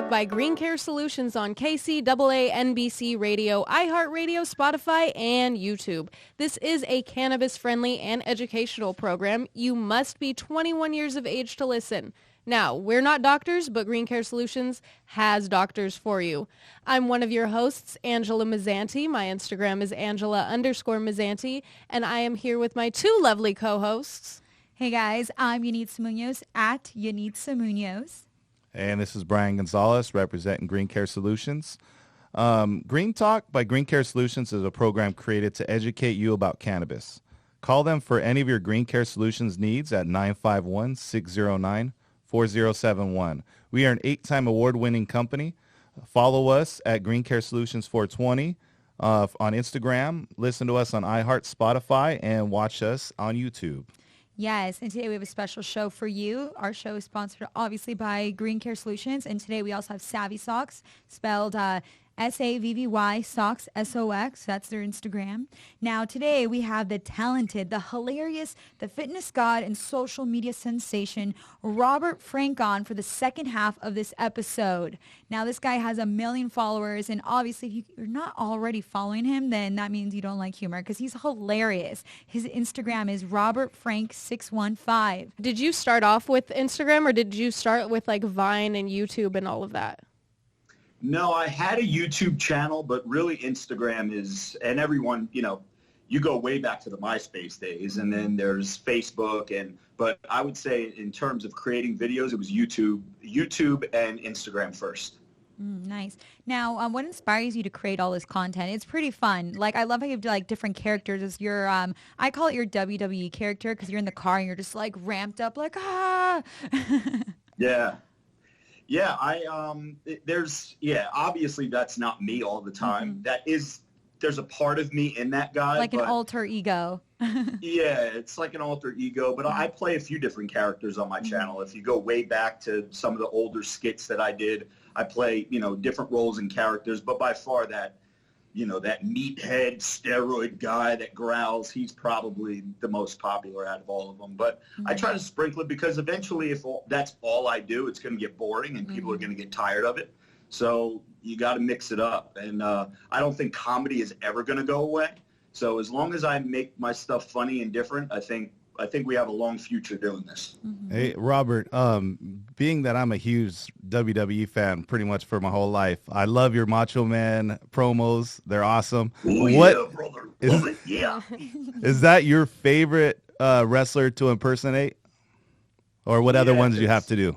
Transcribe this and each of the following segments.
Talk by Green Care Solutions on KCAA NBC Radio, iHeartRadio, Spotify, and YouTube. This is a cannabis-friendly and educational program. You must be 21 years of age to listen. Now, we're not doctors, but Green Care Solutions has doctors for you. I'm one of your hosts, Angela Mazzanti. My Instagram is Angela_Mazzanti, and I am here with my two lovely co-hosts. Hey guys, I'm Yanitza Munoz at Yanitza Munoz. And this is Brian Gonzalez representing Green Care Solutions. Green Talk by Green Care Solutions is a program created to educate you about cannabis. Call them for any of your Green Care Solutions needs at 951-609-4071. We are an 8-time award-winning company. Follow us at Green Care Solutions 420 on Instagram. Listen to us on iHeart, Spotify, and watch us on YouTube. Yes, and today we have a special show for you. Our show is sponsored obviously by Green Care Solutions, and today we also have Savvy Socks, spelled SAVVY Socks, SOX. That's their Instagram. Now today we have the talented, the hilarious, the fitness god and social media sensation, Robert Frank, on for the second half of this episode. Now this guy has 1 million followers, and obviously if you're not already following him, then that means you don't like humor, because he's hilarious. His Instagram is RobertFrank615. Did you start off with Instagram, or did you start with like Vine and YouTube and all of that? No, I had a YouTube channel, but really Instagram is, and everyone, you go way back to the MySpace days, and then there's Facebook, but I would say in terms of creating videos, it was YouTube and Instagram first. Nice. Now, what inspires you to create all this content? It's pretty fun. Like, I love how you have like different characters. As your, I call it your WWE character, because you're in the car and you're just like ramped up, like ah. Yeah. Yeah, obviously that's not me all the time. Mm-hmm. There's a part of me in that guy. Like an alter ego. Yeah, it's like an alter ego, but I play a few different characters on my channel. If you go way back to some of the older skits that I did, I play, different roles and characters, but by far that meathead steroid guy that growls, he's probably the most popular out of all of them. But I try to sprinkle it, because eventually if that's all I do, it's going to get boring and people are going to get tired of it. So you got to mix it up. And I don't think comedy is ever going to go away. So as long as I make my stuff funny and different, I think we have a long future doing this. Hey, Robert, being that I'm a huge WWE fan pretty much for my whole life, I love your Macho Man promos. They're awesome. Oh, yeah, brother. Love it. Yeah. Is that your favorite wrestler to impersonate? Or what other ones do you have to do?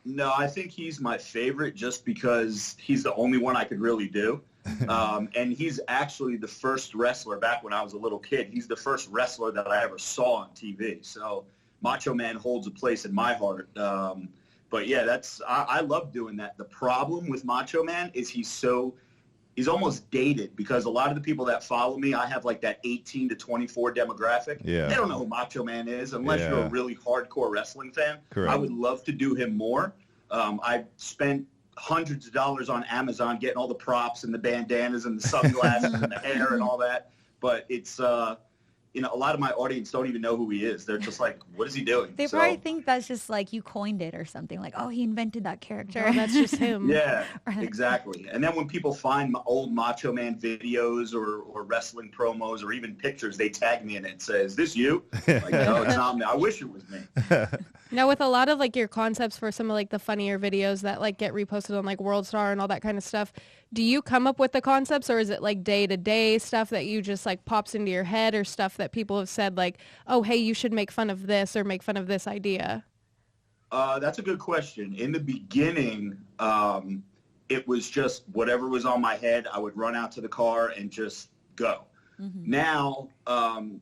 No, I think he's my favorite just because he's the only one I could really do. And he's actually the first wrestler back when I was a little kid. He's the first wrestler that I ever saw on TV. So Macho Man holds a place in my heart. But yeah, I love doing that. The problem with Macho Man is he's almost dated, because a lot of the people that follow me, I have like that 18 to 24 demographic. Yeah. They don't know who Macho Man is unless you're a really hardcore wrestling fan. Correct. I would love to do him more. I spent hundreds of dollars on Amazon getting all the props and the bandanas and the sunglasses and the hair and all that. But it's, a lot of my audience don't even know who he is. They're just like, what is he doing? They probably think that's just like you coined it or something. Like, oh, he invented that character. Oh, that's just him. Yeah, exactly. And then when people find my old Macho Man videos or wrestling promos or even pictures, they tag me in it and say, is this you? Like, no, it's not me. I wish it was me. Now, with a lot of like your concepts for some of like the funnier videos that like get reposted on like World Star and all that kind of stuff, do you come up with the concepts, or is it like day-to-day stuff that you just like pops into your head, or stuff that people have said like, oh, hey, you should make fun of this or make fun of this idea? That's a good question. In the beginning, it was just whatever was on my head. I would run out to the car and just go. Mm-hmm. Now,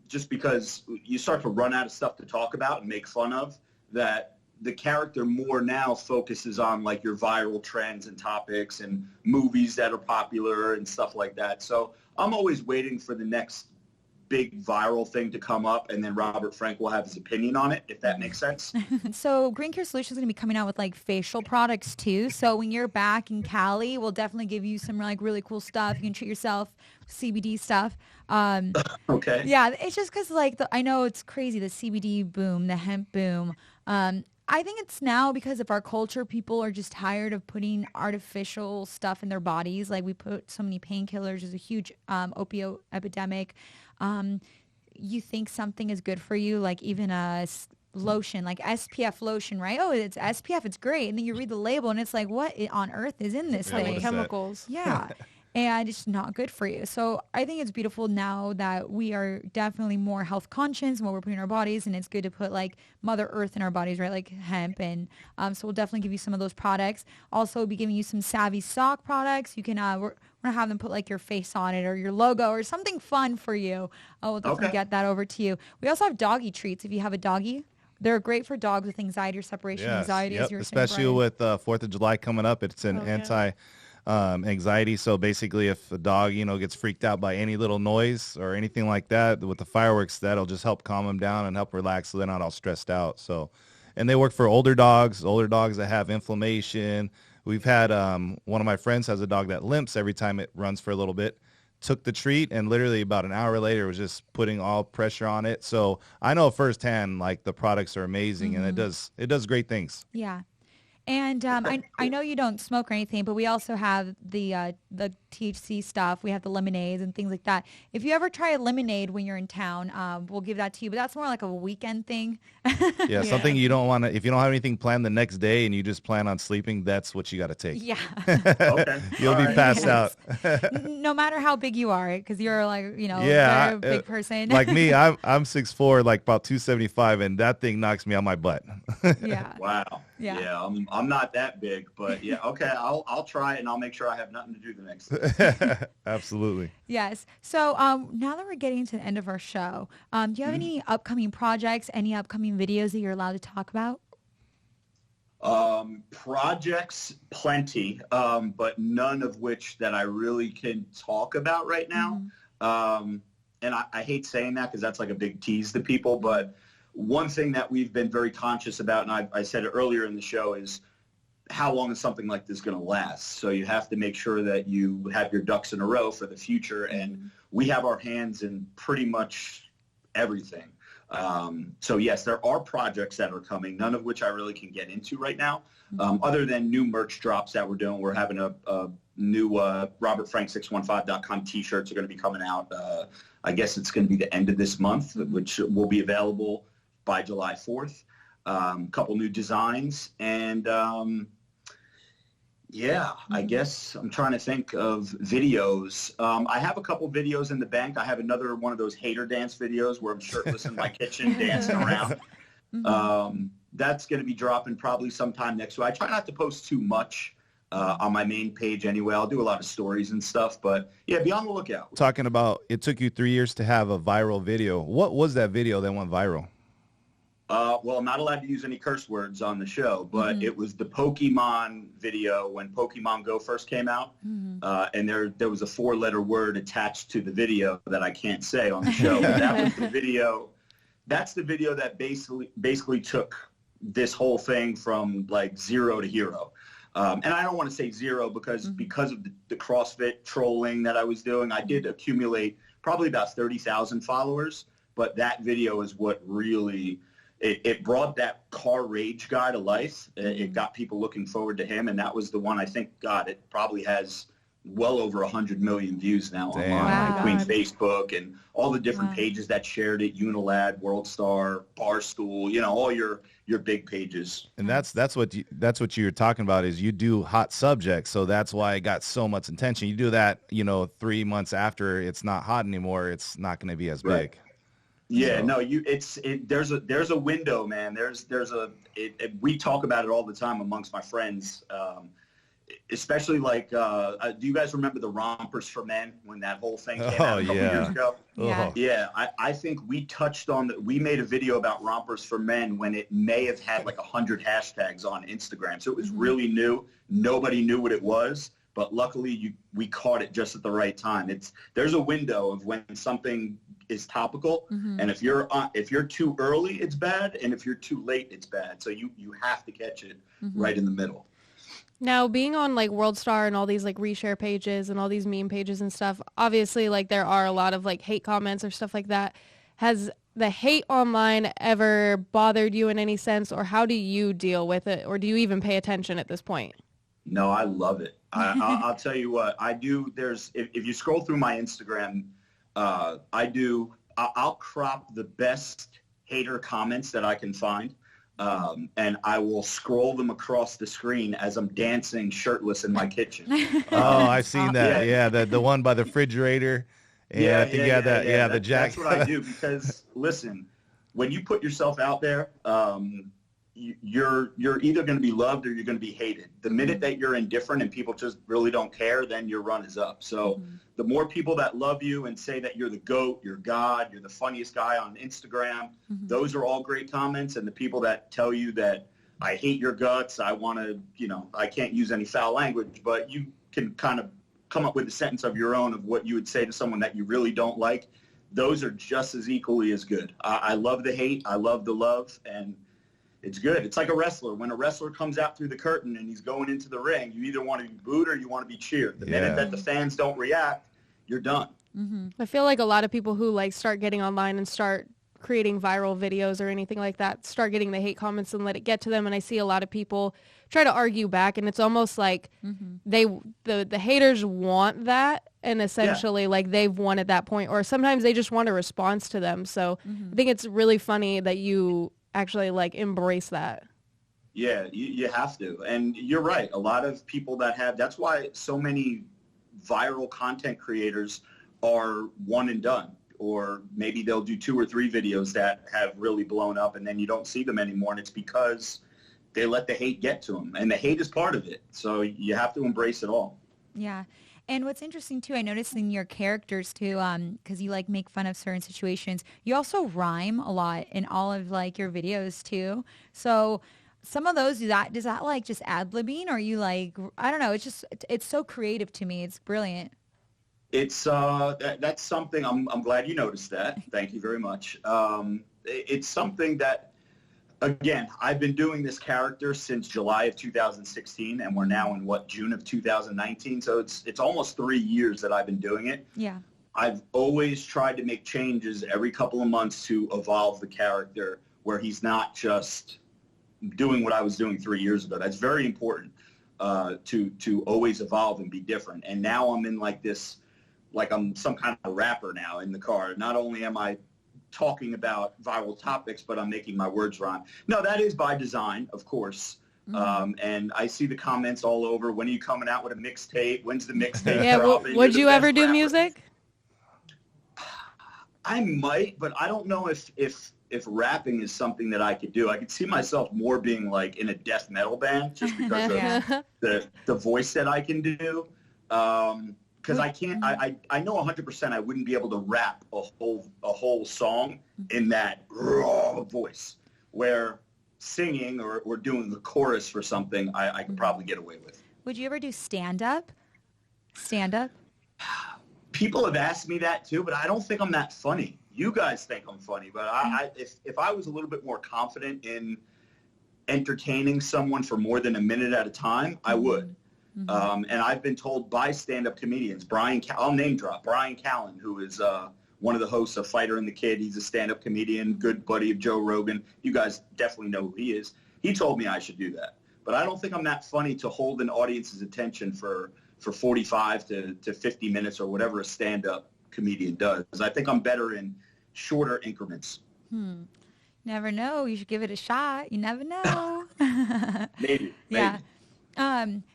just because you start to run out of stuff to talk about and make fun of, that the character more now focuses on like your viral trends and topics and movies that are popular and stuff like that. So I'm always waiting for the next big viral thing to come up, and then Robert Frank will have his opinion on it, if that makes sense. So Green Care Solutions is going to be coming out with like facial products too. So when you're back in Cali, we'll definitely give you some like really cool stuff. You can treat yourself, CBD stuff. Okay. Yeah, it's just because like I know it's crazy, the CBD boom, the hemp boom. I think it's now because of our culture. People are just tired of putting artificial stuff in their bodies. Like we put so many painkillers. There's a huge opioid epidemic. You think something is good for you, like even lotion, like SPF lotion, right? Oh, it's SPF, it's great. And then you read the label and it's like, what on earth is in this Yeah, what thing? is that? Chemicals. Yeah. And it's not good for you. So I think it's beautiful now that we are definitely more health conscious in what we're putting in our bodies. And it's good to put like Mother Earth in our bodies, right? Like hemp. And so we'll definitely give you some of those products. Also, we'll be giving you some Savvy sock products. You can, we're going to have them put like your face on it or your logo or something fun for you. We'll definitely get that over to you. We also have doggy treats if you have a doggy. They're great for dogs with anxiety or separation anxiety. Yep. As you were saying, Especially Brian. with 4th of July coming up. It's an anxiety. So basically if a dog, gets freaked out by any little noise or anything like that with the fireworks, that'll just help calm them down and help relax so they're not all stressed out. So, and they work for older dogs that have inflammation. We've had one of my friends has a dog that limps every time it runs for a little bit. Took the treat and literally about an hour later was just putting all pressure on it. So I know firsthand, like the products are amazing and it does great things. Yeah. And I know you don't smoke or anything, but we also have the THC stuff. We have the lemonades and things like that. If you ever try a lemonade when you're in town, we'll give that to you. But that's more like a weekend thing. Yeah, something you don't want to, if you don't have anything planned the next day and you just plan on sleeping, that's what you got to take. Yeah. Okay. You'll All be right. passed out. No matter how big you are, because you're like, Yeah, a very big person. Like me, I'm 6'4", like about 275, and that thing knocks me on my butt. Yeah. Wow. Yeah. I'm not that big, but yeah. Okay. I'll try it and I'll make sure I have nothing to do the next day. Absolutely. Yes. So now that we're getting to the end of our show, do you have any upcoming projects, any upcoming videos that you're allowed to talk about? Projects plenty, but none of which that I really can talk about right now. And I hate saying that because that's like a big tease to people, but one thing that we've been very conscious about, and I said it earlier in the show, is how long is something like this going to last? So you have to make sure that you have your ducks in a row for the future, and we have our hands in pretty much everything. So yes, there are projects that are coming, none of which I really can get into right now, other than new merch drops that we're doing. We're having a new RobertFrank615.com t-shirts are going to be coming out. I guess it's going to be the end of this month, which will be available by July 4th. Couple new designs, and I guess I'm trying to think of videos. I have a couple videos in the bank. I have another one of those hater dance videos where I'm shirtless in my kitchen dancing around. That's going to be dropping probably sometime next week. I try not to post too much on my main page anyway. I'll do a lot of stories and stuff, but yeah, be on the lookout. Talking about, it took you 3 years to have a viral video. What was that video that went viral? Well, I'm not allowed to use any curse words on the show, but it was the Pokemon video when Pokemon Go first came out. And there was a 4-letter word attached to the video that I can't say on the show. But that was the video. That's the video that basically took this whole thing from like 0 to hero. And I don't want to say 0 because of the CrossFit trolling that I was doing, I did accumulate probably about 30,000 followers. But that video is what really... It brought that car rage guy to life. It got people looking forward to him, and that was the one. I think, God, it probably has well over 100 million views now online, between Facebook and all the different pages that shared it, Unilad, WorldStar, Barstool, all your big pages. And that's what you're talking about is you do hot subjects, so that's why it got so much attention. You do that, 3 months after it's not hot anymore, it's not going to be as big. Yeah, no, there's a window, man. We talk about it all the time amongst my friends, especially like, do you guys remember the Rompers for Men when that whole thing came out a couple years ago? Yeah. Yeah, I think we touched on we made a video about Rompers for Men when it may have had like 100 hashtags on Instagram. So it was really new. Nobody knew what it was. But luckily, we caught it just at the right time. There's a window of when something is topical, and if you're too early, it's bad, and if you're too late, it's bad. So you have to catch it right in the middle. Now, being on like WorldStar and all these like reshare pages and all these meme pages and stuff, obviously like there are a lot of like hate comments or stuff like that. Has the hate online ever bothered you in any sense, or how do you deal with it, or do you even pay attention at this point? No, I love it. I'll tell you what I do. If you scroll through my Instagram, I'll crop the best hater comments that I can find. And I will scroll them across the screen as I'm dancing shirtless in my kitchen. Oh, I've seen that. Yeah, the one by the refrigerator. And I think the jack. That's what I do because, listen, when you put yourself out there, you're either going to be loved or you're going to be hated. The minute that you're indifferent and people just really don't care, then your run is up. So the more people that love you and say that you're the GOAT, you're God, you're the funniest guy on Instagram, those are all great comments. And the people that tell you that I hate your guts, I want to, I can't use any foul language, but you can kind of come up with a sentence of your own of what you would say to someone that you really don't like. Those are just as equally as good. I love the hate. I love the love. And it's good. It's like a wrestler. When a wrestler comes out through the curtain and he's going into the ring, you either want to be booed or you want to be cheered. The minute that the fans don't react, you're done. I feel like a lot of people who like start getting online and start creating viral videos or anything like that start getting the hate comments and let it get to them. And I see a lot of people try to argue back, and it's almost like the haters want that, and essentially like they've won at that point, or sometimes they just want a response to them. So I think it's really funny that you actually like embrace that. Yeah, you have to. And you're right. A lot of people that's why so many viral content creators are one and done, or maybe they'll do 2 or 3 videos that have really blown up and then you don't see them anymore. And it's because they let the hate get to them, and the hate is part of it. So you have to embrace it all. Yeah. And what's interesting too, I noticed in your characters too, because you like make fun of certain situations, you also rhyme a lot in all of like your videos too. So some of those, does that like just ad-libbing, or are you like, I don't know, it's so creative to me. It's brilliant. It's that's something I'm glad you noticed that. Thank you very much. It's something that, again, I've been doing this character since July of 2016, and we're now in June of 2019. So it's almost 3 years that I've been doing it. Yeah. I've always tried to make changes every couple of months to evolve the character, where he's not just doing what I was doing 3 years ago. That's very important, to always evolve and be different. And now I'm in like this, like I'm some kind of rapper now in the car. Not only am I talking about viral topics, but I'm making my words rhyme. No, that is by design, of course. And I see the comments all over. When are you coming out with a mixtape? When's the mixtape dropping? Would you ever do music? I might, but I don't know if rapping is something that I could do. I could see myself more being like in a death metal band, just because of the voice that I can do. Because I can't, I know 100% I wouldn't be able to rap a whole song in that raw voice, where singing or doing the chorus for something I could probably get away with. Would you ever do stand-up? Stand-up? People have asked me that too, but I don't think I'm that funny. You guys think I'm funny, but if I was a little bit more confident in entertaining someone for more than a minute at a time, I would. And I've been told by stand-up comedians, I'll name drop, Brian Callen, who is one of the hosts of Fighter and the Kid. He's a stand-up comedian, good buddy of Joe Rogan. You guys definitely know who he is. He told me I should do that. But I don't think I'm that funny to hold an audience's attention for 45 to 50 minutes or whatever a stand-up comedian does. I think I'm better in shorter increments. Never know. You should give it a shot. You never know. Maybe. Yeah.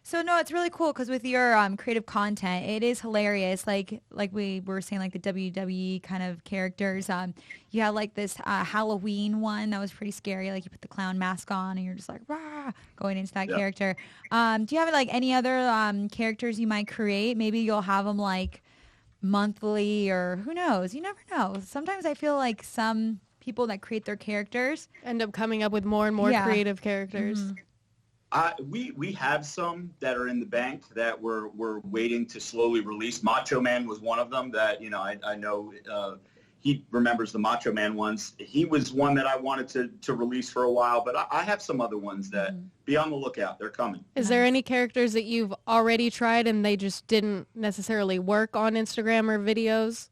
So no, it's really cool because with your creative content, it is hilarious. Like we were saying, like the WWE kind of characters. You had like this Halloween one that was pretty scary. Like you put the clown mask on and you're just like rah, going into that character. Do you have like any other characters you might create? Maybe you'll have them like monthly, or who knows? You never know. Sometimes I feel like some people that create their characters end up coming up with more and more creative characters. We have some that are in the bank that we're waiting to slowly release. Macho Man was one of them that, I know he remembers the Macho Man ones. He was one that I wanted to release for a while, but I have some other ones that be on the lookout. They're coming. Is there any characters that you've already tried and they just didn't necessarily work on Instagram or videos?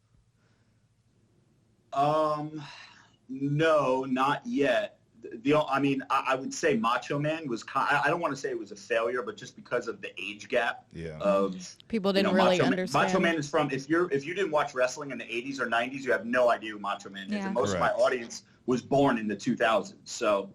No, not yet. I would say Macho Man was, I don't want to say it was a failure, but just because of the age gap of people didn't really understand. Macho Man is from, if you didn't watch wrestling in the 80s or 90s, you have no idea who Macho Man is. And most of my audience was born in the 2000s. So,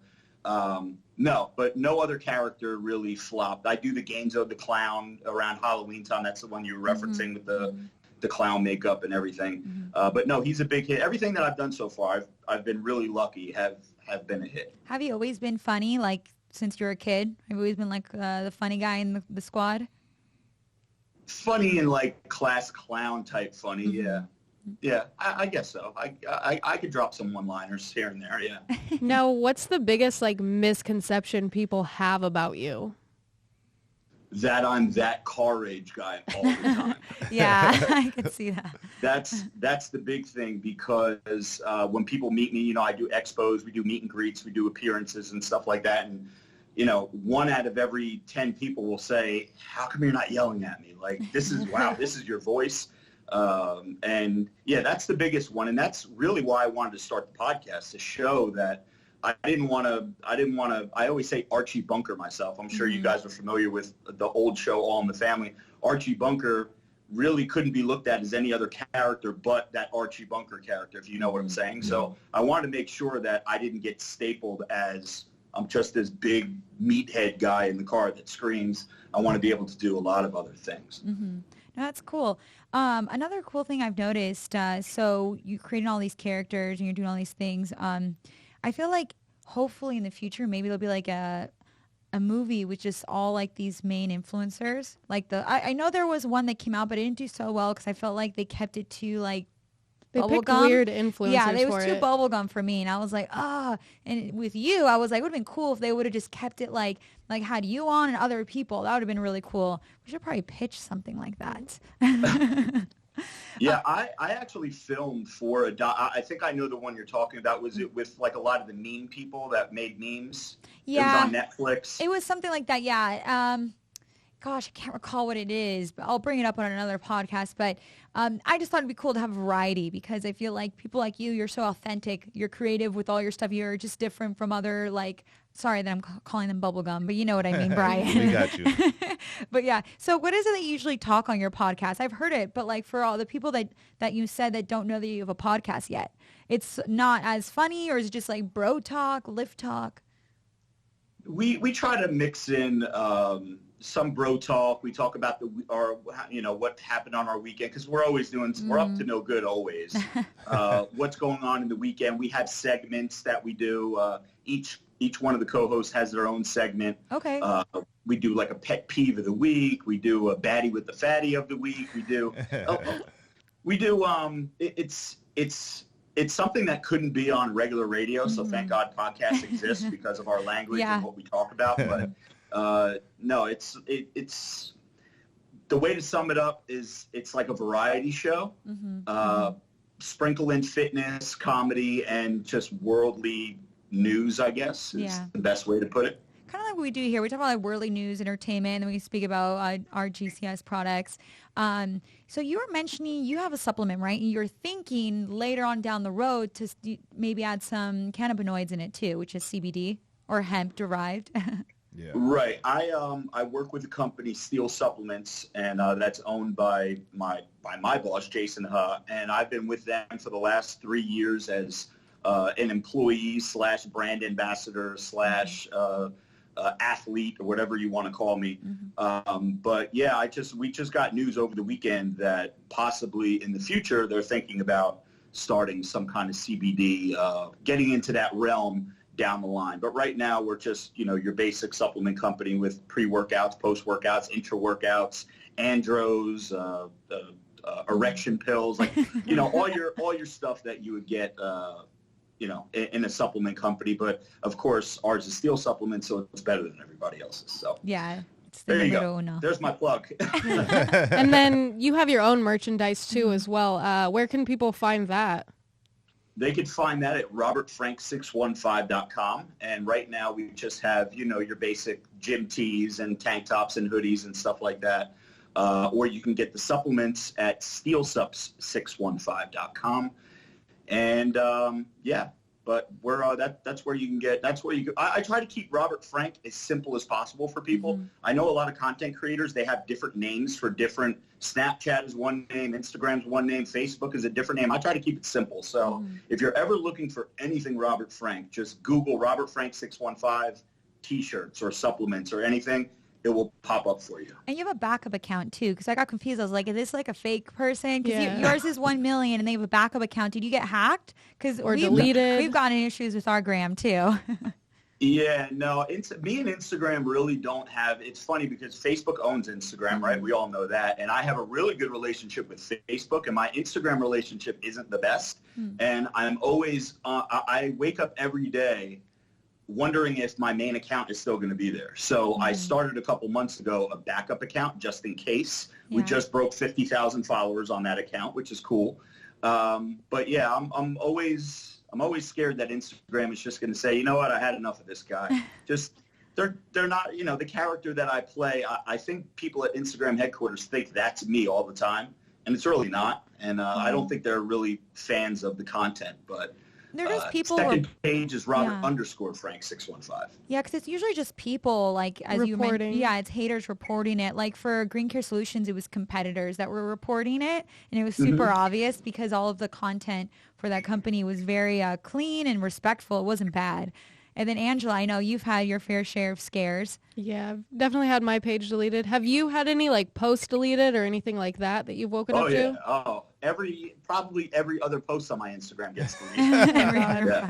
no, but no other character really flopped. I do the Gainzo the Clown around Halloween time. That's the one you were referencing with the clown makeup and everything. But no, he's a big hit. Everything that I've done so far, I've been really lucky, have been a hit. Have you always been funny, like, since you were a kid? Have you always been, like, the funny guy in the squad? Funny and, like, class clown type funny, yeah. Yeah, I guess so. I could drop some one-liners here and there, yeah. Now, what's the biggest, like, misconception people have about you? That I'm that car rage guy all the time. Yeah, I can see that. That's the big thing, because when people meet me, I do expos, we do meet and greets, we do appearances and stuff like that. And, 1 out of every 10 people will say, how come you're not yelling at me? Like, this is, wow, this is your voice. And yeah, that's the biggest one. And that's really why I wanted to start the podcast, to show that I always say Archie Bunker myself. I'm sure you guys are familiar with the old show All in the Family. Archie Bunker really couldn't be looked at as any other character but that Archie Bunker character, if you know what I'm saying. So I wanted to make sure that I didn't get stapled as I'm just this big meathead guy in the car that screams. I want to be able to do a lot of other things. No, that's cool. Another cool thing I've noticed, so you created all these characters and you're doing all these things. I feel like hopefully in the future, maybe there'll be like a movie with just all like these main influencers. Like I know there was one that came out, but it didn't do so well because I felt like they kept it too like they picked weird influencers. Yeah, it was for too bubblegum for me, and I was like, And with you, I was like, it would have been cool if they would have just kept it like had you on and other people. That would have been really cool. We should probably pitch something like that. Yeah, I actually filmed for I think I know the one you're talking about. Was it with like a lot of the meme people that made memes? Yeah. It was on Netflix. It was something like that, yeah. Gosh, I can't recall what it is, but I'll bring it up on another podcast. But I just thought it'd be cool to have variety, because I feel like people like you're so authentic. You're creative with all your stuff. You're just different from other, like, sorry that I'm calling them bubblegum, but you know what I mean, Brian. We got you. But yeah, so what is it that you usually talk on your podcast? I've heard it, but like for all the people that you said that don't know that you have a podcast yet, it's not as funny, or is it just like bro talk, lift talk? We try to mix in some bro talk. We talk about what happened on our weekend, because we're always we're up to no good always. What's going on in the weekend? We have segments that we do. Each one of the co-hosts has their own segment. Okay. We do like a pet peeve of the week. We do a baddie with the fatty of the week. We do. It's something that couldn't be on regular radio. So thank God podcasts exist because of our language and what we talk about. But no, it's the way to sum it up is it's like a variety show. Sprinkle in fitness, comedy, and just worldly news, I guess, is the best way to put it. Kind of like what we do here. We talk about like worldly news, entertainment, and then we speak about our GCS products. So you were mentioning you have a supplement, right? And you're thinking later on down the road to maybe add some cannabinoids in it too, which is CBD or hemp derived. Yeah. Right. I work with a company, Steel Supplements, and that's owned by my boss, Jason Huh, and I've been with them for the last 3 years as an employee / brand ambassador / athlete, or whatever you want to call me. But yeah, we just got news over the weekend that possibly in the future they're thinking about starting some kind of CBD, getting into that realm down the line. But right now we're just, your basic supplement company with pre-workouts, post-workouts, intra-workouts, andros, erection pills, like, all your stuff that you would get, in a supplement company. But of course, ours is Steel Supplements, so it's better than everybody else's. So yeah. There you go. There's my plug. And then you have your own merchandise too as well. Where can people find that? They can find that at robertfrank615.com. And right now we just have, your basic gym tees and tank tops and hoodies and stuff like that. Or you can get the supplements at steelsups615.com. And But we're that's where you can get. That's where you. I try to keep Robert Frank as simple as possible for people. I know a lot of content creators, they have different names for different. Snapchat is one name, Instagram's one name, Facebook is a different name. I try to keep it simple. So if you're ever looking for anything Robert Frank, just Google Robert Frank 615 T-shirts or supplements or anything. It will pop up for you. And you have a backup account too, because I got confused. I was like, is this like a fake person? Because yours is 1 million and they have a backup account. Did you get hacked? Or deleted? We've gotten issues with our gram too. Yeah, no, me and Instagram really don't have, it's funny because Facebook owns Instagram, right? We all know that. And I have a really good relationship with Facebook, and my Instagram relationship isn't the best. And I'm always, I wake up every day wondering if my main account is still going to be there. So I started a couple months ago a backup account just in case. We just broke 50,000 followers on that account, which is cool. But yeah, I'm always scared that Instagram is just going to say, you know what, I had enough of this guy. Just they're not, the character that I play. I think people at Instagram headquarters think that's me all the time, and it's really not. And I don't think they're really fans of the content, but. They're just people. Second page is Robert _ Frank 615. Yeah, because it's usually just people like as reporting. You mentioned. Yeah, it's haters reporting it. Like for Green Care Solutions, it was competitors that were reporting it, and it was super obvious because all of the content for that company was very clean and respectful. It wasn't bad. And then Angela, I know you've had your fair share of scares. Yeah, I've definitely had my page deleted. Have you had any like posts deleted or anything like that you've woken up to? Oh, probably every other post on my Instagram gets deleted.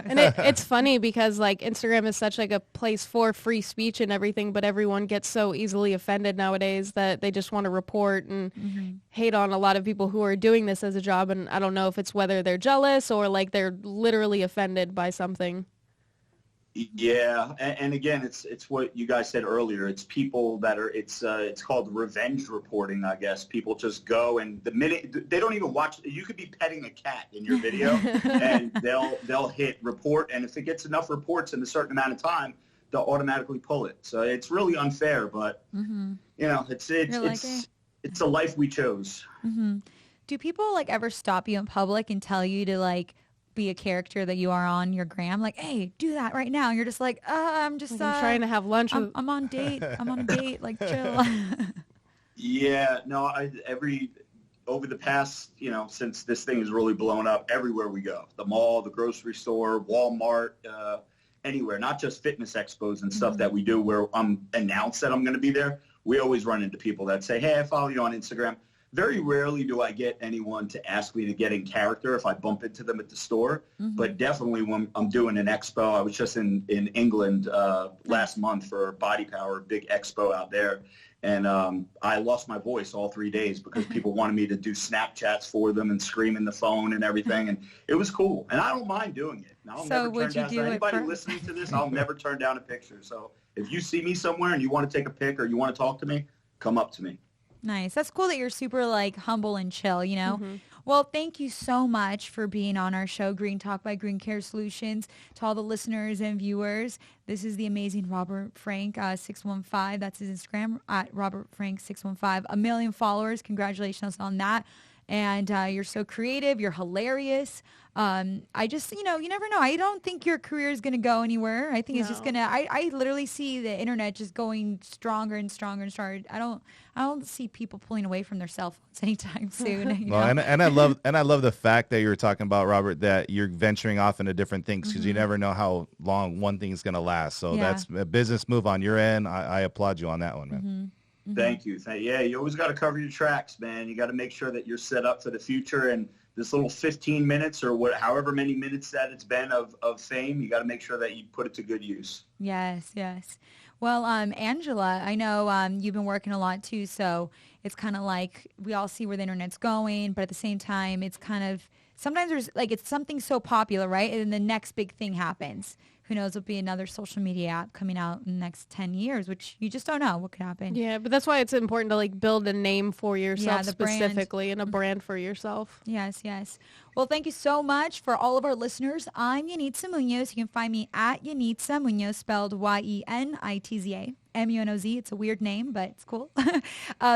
And it's funny because like Instagram is such like a place for free speech and everything, but everyone gets so easily offended nowadays that they just want to report and hate on a lot of people who are doing this as a job. And I don't know if it's whether they're jealous or like they're literally offended by something. Yeah, and again, it's what you guys said earlier. It's people that are it's called revenge reporting, I guess. People just go, and the minute they don't even watch. You could be petting a cat in your video, and they'll hit report, and if it gets enough reports in a certain amount of time, they'll automatically pull it. So it's really unfair, but it's a life we chose. Do people like ever stop you in public and tell you to like be a character that you are on your gram, like, hey, do that right now, and you're just like, I'm just I'm trying to have lunch with I'm on a date, like chill. Yeah, no, over the past, since this thing has really blown up, everywhere we go, the mall, the grocery store, Walmart, anywhere, not just fitness expos and stuff that we do where I'm announced that I'm going to be there, we always run into people that say, hey, I follow you on Instagram. Very rarely do I get anyone to ask me to get in character if I bump into them at the store, but definitely when I'm doing an expo. I was just in England last month for Body Power, big expo out there, and I lost my voice all 3 days because people wanted me to do Snapchats for them and scream in the phone and everything, and it was cool. And I don't mind doing it. I'll never turn down. So anybody listening to this, I'll never turn down a picture. So if you see me somewhere and you want to take a pic or you want to talk to me, come up to me. Nice. That's cool that you're super like humble and chill, Well, thank you so much for being on our show, Green Talk by Green Care Solutions. To all the listeners and viewers, this is the amazing Robert Frank 615. That's his Instagram at Robert Frank 615. 1 million followers. Congratulations on that. And you're so creative. You're hilarious. I just, you never know. I don't think your career is going to go anywhere. I think it's just going to, I literally see the internet just going stronger and stronger and stronger. I don't see people pulling away from their cell phones anytime soon. And I love the fact that you were talking about, Robert, that you're venturing off into different things because you never know how long one thing is going to last. So that's a business move on your end. I applaud you on that one, man. Thank you. Yeah, you always got to cover your tracks, man. You got to make sure that you're set up for the future, and this little 15 minutes or however many minutes that it's been of fame, you got to make sure that you put it to good use. Yes. Well, Angela, I know you've been working a lot too, so it's kind of like we all see where the internet's going, but at the same time, it's kind of sometimes there's like it's something so popular, right? And then the next big thing happens. Who knows, there'll be another social media app coming out in the next 10 years, which you just don't know what could happen. Yeah, but that's why it's important to like build a name for yourself specifically and a brand for yourself. Yes. Well, thank you so much for all of our listeners. I'm Yanitza Munoz. You can find me at Yanitza Munoz, spelled Yenitza, Munoz. It's a weird name, but it's cool.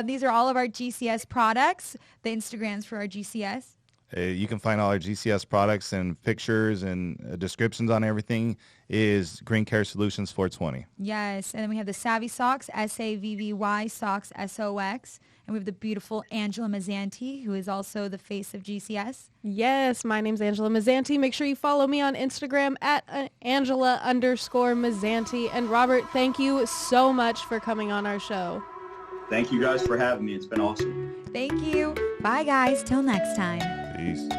These are all of our GCS products. The Instagrams for our GCS. You can find all our GCS products and pictures and descriptions on everything is Green Care Solutions 420. Yes, and then we have the Savvy Socks, SAVVY Socks, SOX. And we have the beautiful Angela Mazzanti, who is also the face of GCS. Yes, my name's Angela Mazzanti. Make sure you follow me on Instagram at Angela_Mazzanti. And Robert, thank you so much for coming on our show. Thank you guys for having me. It's been awesome. Thank you. Bye, guys. Till next time. Peace.